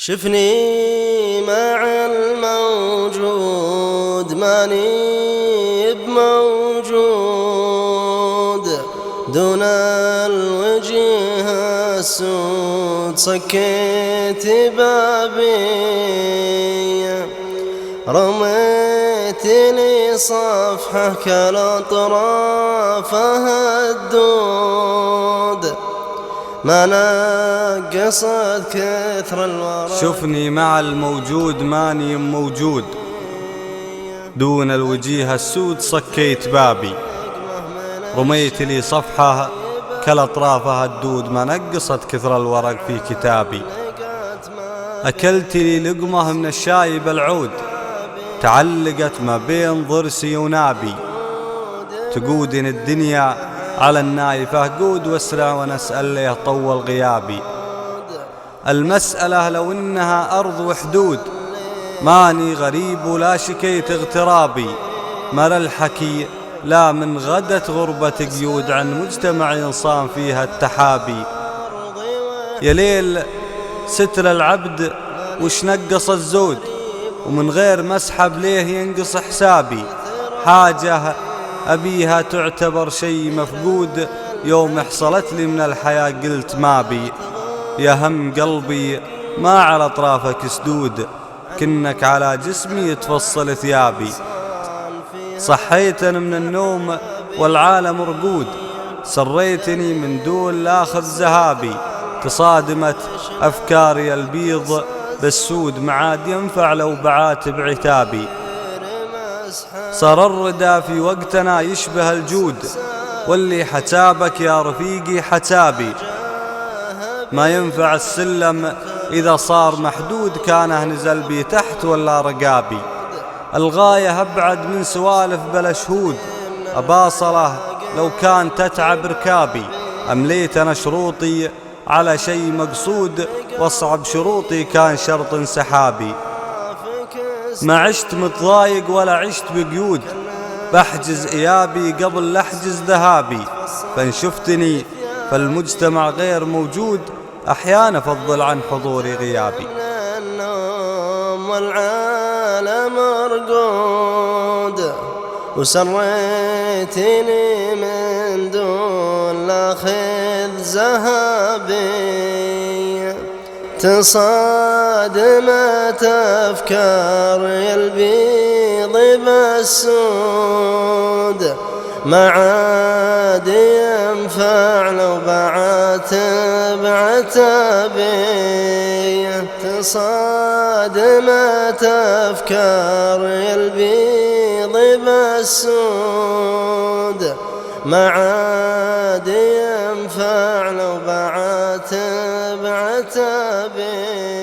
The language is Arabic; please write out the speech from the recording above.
شفني مع الموجود ماني بموجود، دون الوجه السود صكيت بابي، رميت لي صفحة كالأطرافها الدود، ما نقصت كثر الورى. شفني مع الموجود ماني موجود، دون الوجيه السود صكيت بابي، رميت لي صفحة كالأطرافها الدود، ما نقصت كثر الورق في كتابي. أكلت لي لقمة من الشاي بالعود، تعلقت ما بين ضرسي ونابي، تقودني الدنيا على النايفة قود واسرع ونسأل ليه طول غيابي. المسألة لو إنها أرض وحدود، ماني غريب ولا شكيت اغترابي، مر الحكي لا من غدت غربة قيود، عن مجتمع ينصام فيها التحابي. يا ليل ستر العبد وش نقص الزود، ومن غير مسحب ليه ينقص حسابي. حاجة أبيها تعتبر شي مفقود، يوم حصلت لي من الحياة قلت ما بي. يا هم قلبي ما على أطرافك سدود، كنك على جسمي تفصل ثيابي. صحيتني من النوم والعالم رقود، سريتني من دون لاخذ ذهابي. تصادمت أفكاري البيض بالسود، معاد ينفع لو بعاتب عتابي. صار الردى في وقتنا يشبه الجود، واللي حتابك يا رفيقي حتابي. ما ينفع السلم إذا صار محدود، كانه نزل بي تحت ولا رقابي. الغاية أبعد من سوالف بلا شهود، أباصله لو كان تتعب ركابي. أمليت أنا شروطي على شي مقصود، واصعب شروطي كان شرط انسحابي. ما عشت متضايق ولا عشت بقيود، بحجز إيابي قبل لحجز ذهابي. فإن شفتني فالمجتمع غير موجود، أحيانا أفضل عن حضوري غيابي. والعالم مرقود، وسريتني من دون لاخذ ذهبي. تصادمت أفكاري البيض بالسود، ما عاد ينفع لو بعاتب عتابي. تصادمت أفكاري البيض بالسود، ما عاد ينفع لو بعاتب عتابي.